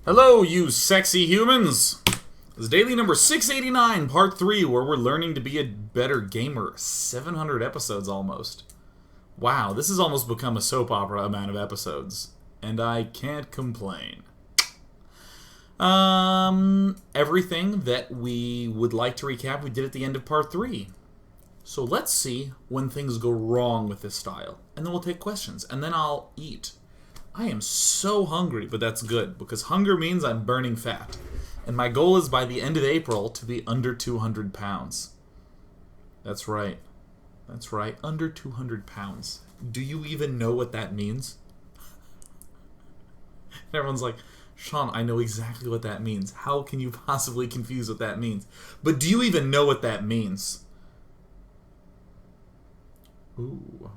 Hello, you sexy humans! This is daily number 689, part 3, where we're learning to be a better gamer. 700 episodes almost. Wow, this has almost become a soap opera amount of episodes. And I can't complain. Everything that we would like to recap, we did at the end of part 3. So let's see when things go wrong with this style. And then we'll take questions. And then I'll eat. I am so hungry, but that's good, because hunger means I'm burning fat. And my goal is by the end of April to be under 200 pounds. That's right. That's right, under 200 pounds. Do you even know what that means? And everyone's like, Sean, I know exactly what that means. How can you possibly confuse what that means? But do you even know what that means? Ooh.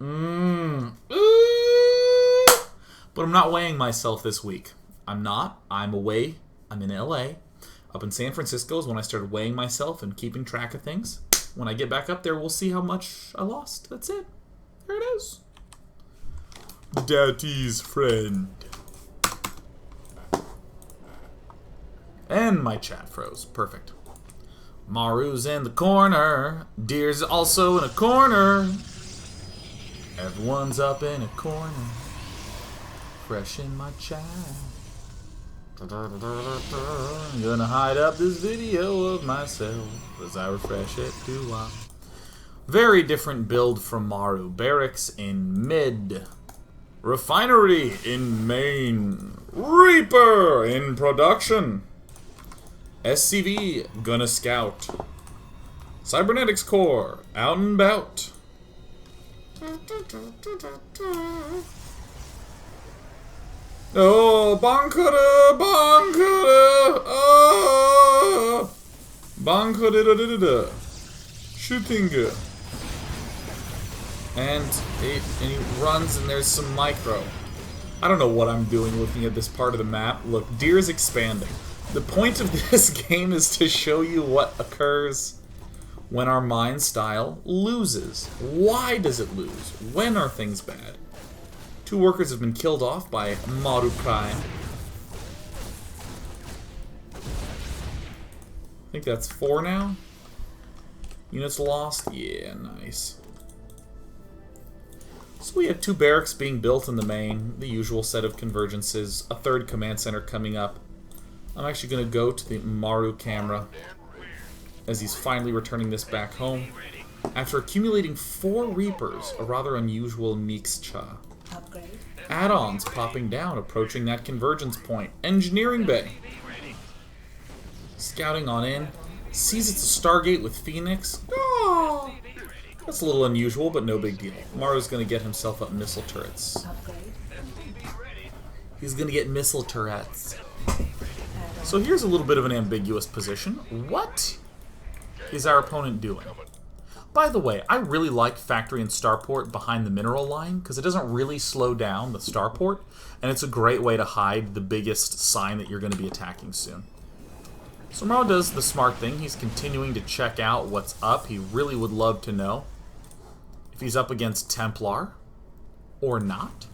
Ooh. But I'm not weighing myself this week. I'm not. I'm away. I'm in LA. Up in San Francisco is when I started weighing myself and keeping track of things. When I get back up there, we'll see how much I lost. That's it. There it is. Daddy's friend. And my chat froze. Perfect. Maru's in the corner. Deer's also in a corner. Everyone's up in a corner. Fresh in my chat. I'm gonna hide up this video of myself as I refresh it. Very different build from Maru. Barracks in mid. Refinery in main. Reaper in production. SCV gonna scout. Cybernetics core out and about. Oh, Bankara, Bankara, oh, Bankara, shooting. And he runs and there's some micro. I don't know what I'm doing looking at this part of the map. Look, deer is expanding. The point of this game is to show you what occurs when our mind style loses. Why does it lose? When are things bad? 2 workers have been killed off by Maru Prime. I think that's 4 now. Units lost? Yeah, nice. So we have 2 barracks being built in the main, the usual set of convergences, a 3rd command center coming up. I'm actually going to go to the Maru camera as he's finally returning this back home after accumulating 4 Reapers, a rather unusual mixture. Add-ons popping down, approaching that convergence point. Engineering bay. Scouting on in. Sees it's a Stargate with Phoenix. Oh, that's a little unusual, but no big deal. Maru's going to get himself up missile turrets. He's going to get missile turrets. So here's a little bit of an ambiguous position. What is our opponent doing? By the way, I really like factory and starport behind the mineral line because it doesn't really slow down the starport, and it's a great way to hide the biggest sign that you're going to be attacking soon. So Maru does the smart thing. He's continuing to check out what's up. He really would love to know if he's up against Templar or not.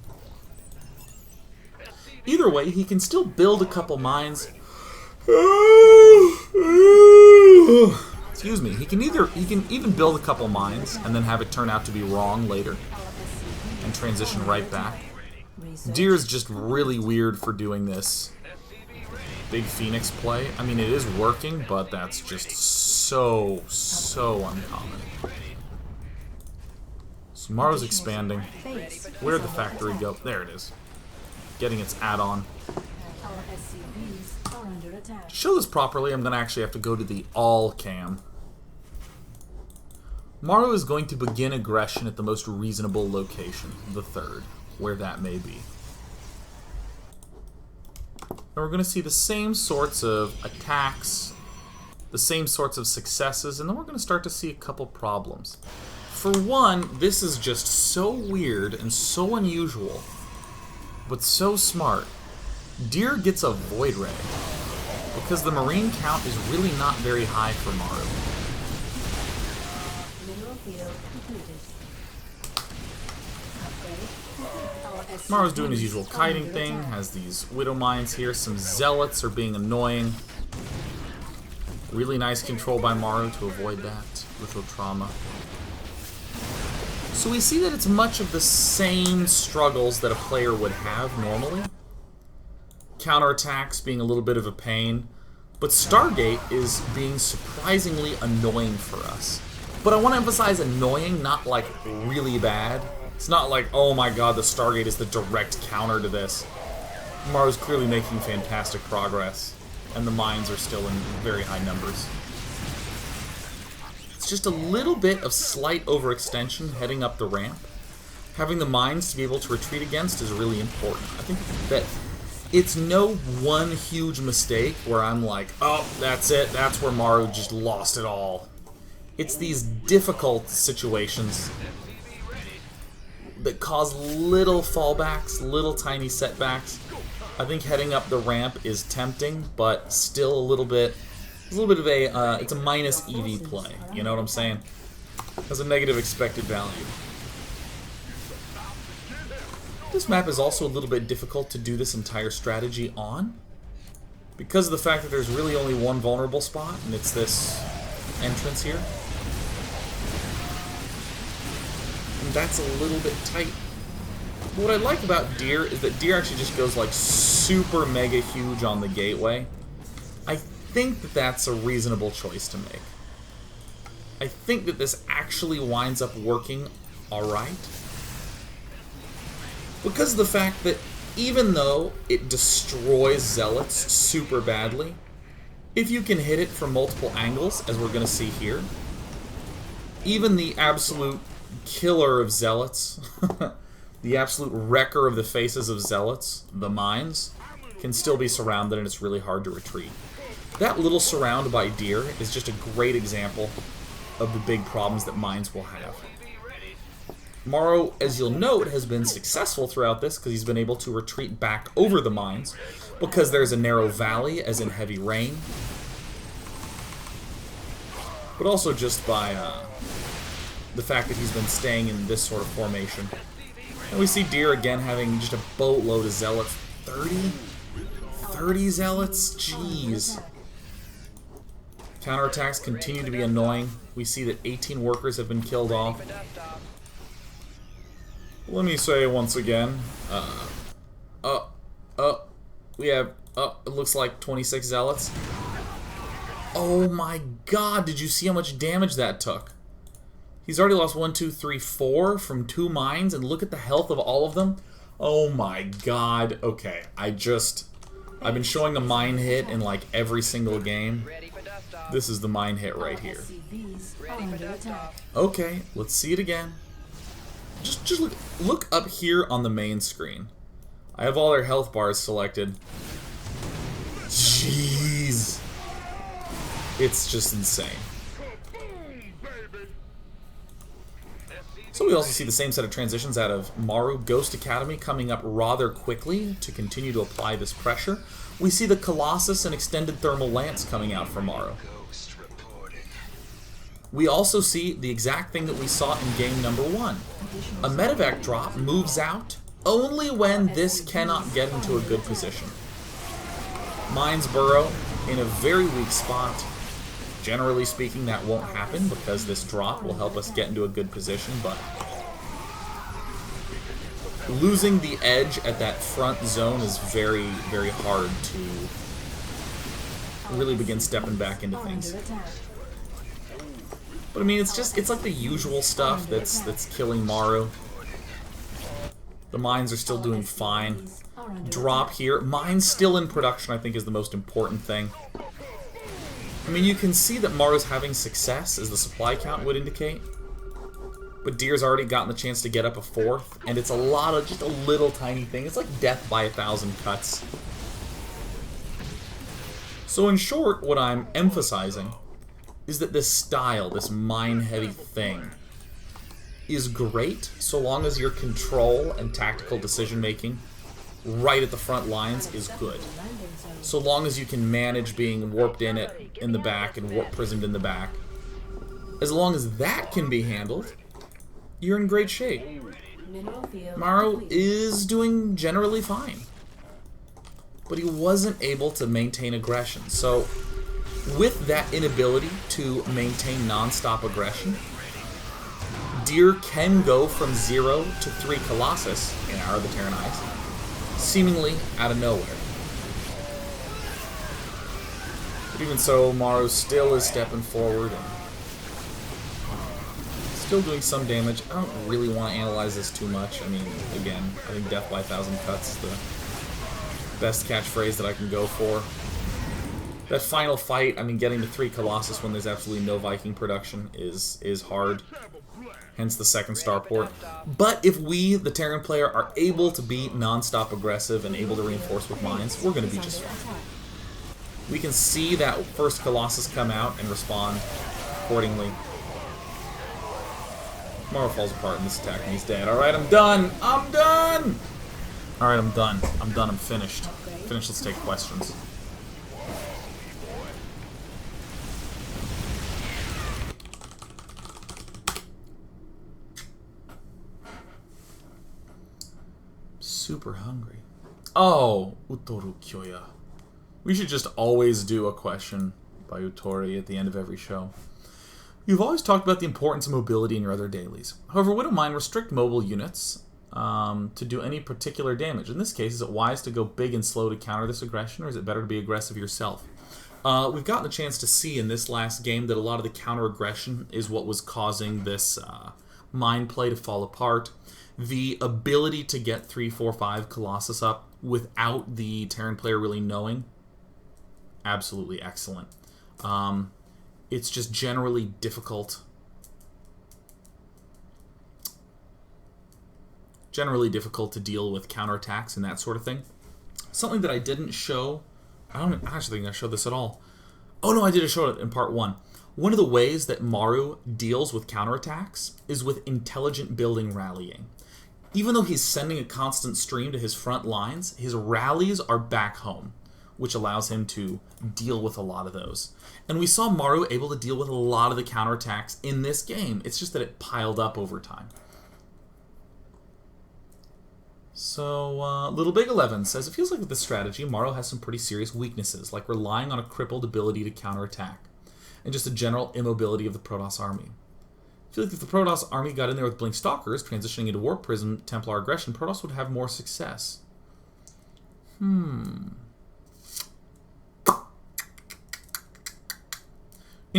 Either way, he can still build a couple mines. Excuse me. He can even build a couple mines and then have it turn out to be wrong later and transition right back. Deer's just really weird for doing this big Phoenix play. I mean, it is working, but that's just so uncommon. So Maru's expanding. Where'd the factory go? There it is. Getting its add-on. To show this properly, I'm going to actually have to go to the all cam. Maru is going to begin aggression at the most reasonable location, the 3rd, where that may be. And we're going to see the same sorts of attacks, the same sorts of successes, and then we're going to start to see a couple problems. For one, this is just so weird and so unusual, but so smart. Deer gets a Void Ray, because the Marine count is really not very high for Maru. Maru's doing his usual kiting thing, has these widow mines here. Some zealots are being annoying. Really nice control by Maru to avoid that. Little trauma. So we see that it's much of the same struggles that a player would have normally. Counterattacks being a little bit of a pain. But Stargate is being surprisingly annoying for us. But I want to emphasize annoying, not like really bad. It's not like, oh my god, the Stargate is the direct counter to this. Maru's clearly making fantastic progress, and the mines are still in very high numbers. It's just a little bit of slight overextension heading up the ramp. Having the mines to be able to retreat against is really important. I think that it's no one huge mistake where I'm like, oh, that's it, that's where Maru just lost it all. It's these difficult situations that cause little fallbacks, little tiny setbacks. I think heading up the ramp is tempting, but still a little bit of a, it's a minus EV play, you know what I'm saying? Has a negative expected value. This map is also a little bit difficult to do this entire strategy on, because of the fact that there's really only one vulnerable spot, and it's this entrance here. And that's a little bit tight. What I like about Deer is that Deer actually just goes like super mega huge on the gateway. I think that that's a reasonable choice to make. I think that this actually winds up working alright. Because of the fact that even though it destroys Zealots super badly, if you can hit it from multiple angles, as we're going to see here, even the absolute killer of Zealots, the absolute wrecker of the faces of Zealots, the mines, can still be surrounded and it's really hard to retreat. That little surround by Deer is just a great example of the big problems that mines will have. Maru, as you'll note, has been successful throughout this because he's been able to retreat back over the mines because there's a narrow valley, as in heavy rain, but also just by the fact that he's been staying in this sort of formation. And we see Deer again having just a boatload of Zealots. 30 Zealots? Jeez. Counterattacks continue to be annoying. We see that 18 workers have been killed off. Let me say once again, we have, it looks like 26 Zealots. Oh my god, did you see how much damage that took? He's already lost 1, 2, 3, 4 from 2 mines, and look at the health of all of them. Oh my god, okay, I've been showing a mine hit in like every single game. This is the mine hit right here. Okay, let's see it again. Just look up here on the main screen. I have all their health bars selected. Jeez. It's just insane. So we also see the same set of transitions out of Maru. Ghost Academy coming up rather quickly to continue to apply this pressure. We see the Colossus and Extended Thermal Lance coming out for Maru. We also see the exact thing that we saw in game number 1. A medevac drop moves out only when this cannot get into a good position. Mines burrow in a very weak spot. Generally speaking, that won't happen because this drop will help us get into a good position, but losing the edge at that front zone is very, very hard to really begin stepping back into things. But I mean, it's like the usual stuff that's killing Maru. The mines are still doing fine. Drop here. Mines still in production, I think, is the most important thing. I mean, you can see that Maru's having success, as the supply count would indicate. But Deer's already gotten the chance to get up a 4th, and it's a lot of just a little tiny thing. It's like death by 1,000 cuts. So in short, what I'm emphasizing is that this style, this mine-heavy thing, is great so long as your control and tactical decision-making right at the front lines is good. So long as you can manage being warped in the back and warp-prismed in the back. As long as that can be handled, you're in great shape. Maru is doing generally fine. But he wasn't able to maintain aggression. So, with that inability to maintain non-stop aggression, Deer can go from 0 to 3 Colossus in Hour of the Terran Eyes, seemingly out of nowhere. But even so, Maru still is stepping forward and still doing some damage. I don't really want to analyze this too much. I mean, again, I think death by 1,000 cuts is the best catchphrase that I can go for. That final fight, I mean, getting to 3 Colossus when there's absolutely no Viking production is hard. Hence the second starport. But if we, the Terran player, are able to be non-stop aggressive and able to reinforce with mines, we're going to be just fine. We can see that first Colossus come out and respond accordingly. Maru falls apart in this attack and he's dead. Alright, I'm done! I'm done! Alright, I'm done. I'm done. I'm finished. Finished. Let's take questions. Super hungry. Oh, Utoru Kyoya. We should just always do a question by Utori at the end of every show. You've always talked about the importance of mobility in your other dailies. However, Widow Mine restrict mobile units to do any particular damage. In this case, is it wise to go big and slow to counter this aggression, or is it better to be aggressive yourself? We've gotten a chance to see in this last game that a lot of the counter aggression is what was causing this mine play to fall apart. The ability to get 3, 4, 5 Colossus up without the Terran player really knowing, absolutely excellent. It's just generally difficult. Generally difficult to deal with counterattacks and that sort of thing. Something that I didn't show, I don't actually think I showed this at all. Oh no, I did show it in part 1. One of the ways that Maru deals with counterattacks is with intelligent building rallying. Even though he's sending a constant stream to his front lines, his rallies are back home, which allows him to deal with a lot of those. And we saw Maru able to deal with a lot of the counterattacks in this game. It's just that it piled up over time. So, Little Big 11 says, it feels like with this strategy, Maru has some pretty serious weaknesses, like relying on a crippled ability to counterattack, and just a general immobility of the Protoss army. I feel like if the Protoss army got in there with Blink Stalkers, transitioning into Warp Prism, Templar aggression, Protoss would have more success. In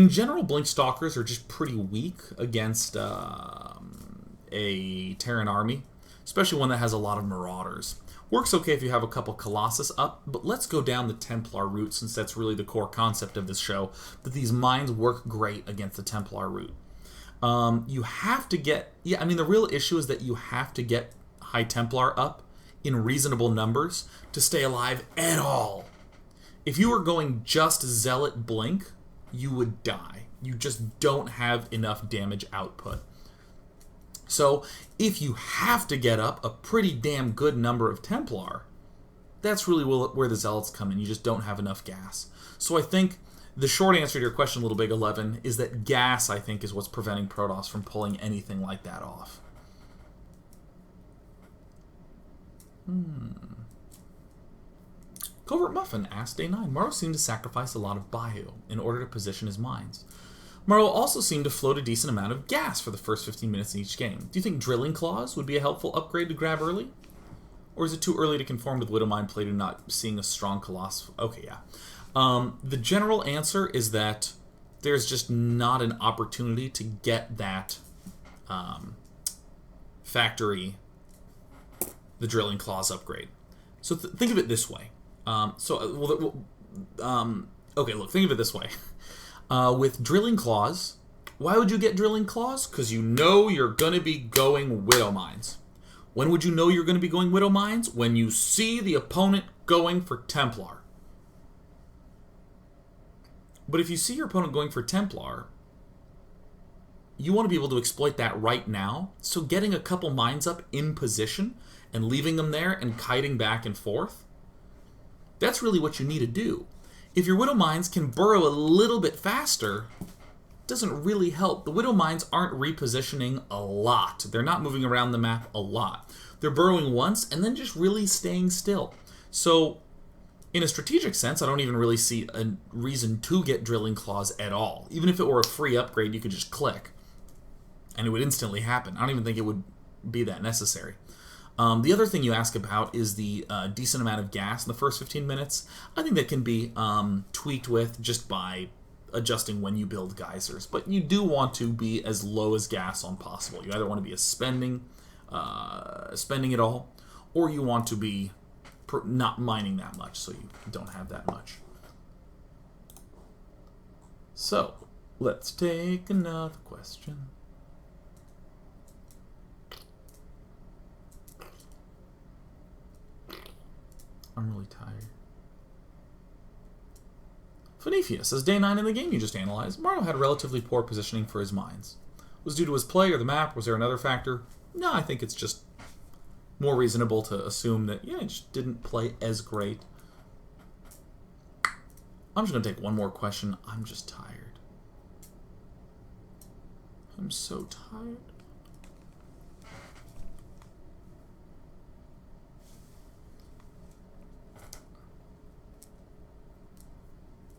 general, Blink Stalkers are just pretty weak against a Terran army, especially one that has a lot of Marauders. Works okay if you have a couple Colossus up, but let's go down the Templar route, since that's really the core concept of this show, that these mines work great against the Templar route. You have to get... Yeah, I mean, the real issue is that you have to get High Templar up in reasonable numbers to stay alive at all. If you were going just Zealot Blink, you would die. You just don't have enough damage output. So, if you have to get up a pretty damn good number of Templar, that's really where the Zealots come in. You just don't have enough gas. So I think the short answer to your question, Little Big 11, is that gas, I think, is what's preventing Protoss from pulling anything like that off. Covert Muffin asked Day 9, Maru seemed to sacrifice a lot of bio in order to position his mines. Maru also seemed to float a decent amount of gas for the first 15 minutes in each game. Do you think Drilling Claws would be a helpful upgrade to grab early? Or is it too early to conform to the Widow Mine play to not seeing a strong Colossus? Okay, yeah. The general answer is that there's just not an opportunity to get that factory, the Drilling Claws upgrade. So think of it this way. Okay, look, think of it this way. With Drilling Claws, why would you get Drilling Claws? Because you know you're going to be going Widow Mines. When would you know you're going to be going Widow Mines? When you see the opponent going for Templar. But if you see your opponent going for Templar, you want to be able to exploit that right now. So getting a couple mines up in position and leaving them there and kiting back and forth, that's really what you need to do. If your Widow Mines can burrow a little bit faster, doesn't really help. The Widow Mines aren't repositioning a lot. They're not moving around the map a lot. They're burrowing once and then just really staying still. So, in a strategic sense, I don't even really see a reason to get Drilling Claws at all. Even if it were a free upgrade, you could just click, and it would instantly happen. I don't even think it would be that necessary. The other thing you ask about is the decent amount of gas in the first 15 minutes. I think that can be tweaked with just by adjusting when you build geysers. But you do want to be as low as gas on possible. You either want to be spending it all, or you want to be not mining that much, so you don't have that much. So, let's take another question. I'm really tired. Phoenicia says, Day 9 in the game you just analyzed, Maru had relatively poor positioning for his mines. Was it due to his play or the map? Was there another factor? No, I think it's just more reasonable to assume that, yeah, he just didn't play as great. I'm just going to take one more question. I'm just tired. I'm so tired.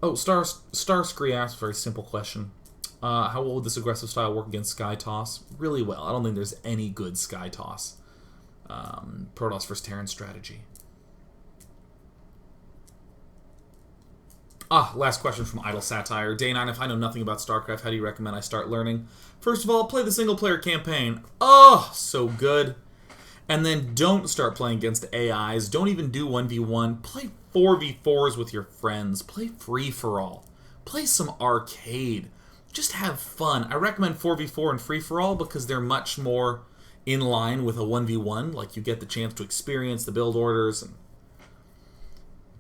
Oh, Starscree asks a very simple question. How well would this aggressive style work against Sky Toss? Really well. I don't think there's any good Sky Toss. Protoss vs. Terran strategy. Last question from Idle Satire. Day 9, if I know nothing about StarCraft, how do you recommend I start learning? First of all, play the single-player campaign. Oh, so good. And then don't start playing against AIs. Don't even do 1v1. Play 4v4s with your friends. Play free-for-all. Play some arcade. Just have fun. I recommend 4v4 and free-for-all because they're much more in line with a 1v1. Like, you get the chance to experience the build orders and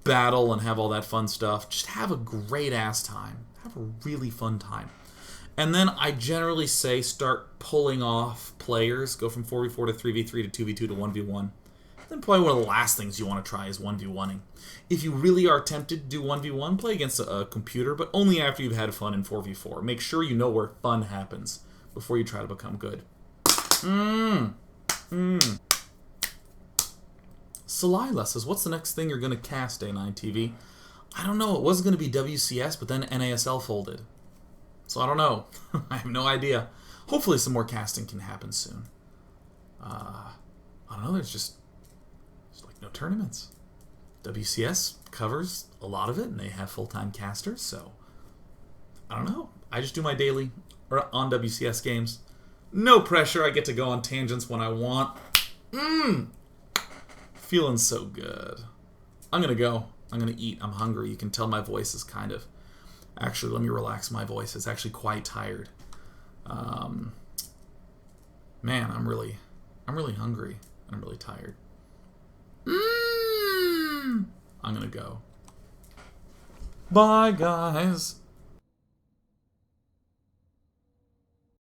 battle and have all that fun stuff. Just have a great-ass time. Have a really fun time. And then I generally say start pulling off players. Go from 4v4 to 3v3 to 2v2 to 1v1. Then probably one of the last things you want to try is 1v1ing. If you really are tempted to do 1v1, play against a computer, but only after you've had fun in 4v4. Make sure you know where fun happens before you try to become good. Salila says, what's the next thing you're going to cast, Day 9 TV? I don't know. It was going to be WCS, but then NASL folded. So I don't know. I have no idea. Hopefully some more casting can happen soon. I don't know. There's like no tournaments. WCS covers a lot of it, and they have full-time casters, so I don't know. I just do my daily on WCS games. No pressure. I get to go on tangents when I want. Feeling so good. I'm going to go. I'm going to eat. I'm hungry. You can tell my voice is kind of... Actually, let me relax my voice. It's actually quite tired. Man, I'm really hungry. I'm really tired. I'm gonna go. Bye, guys.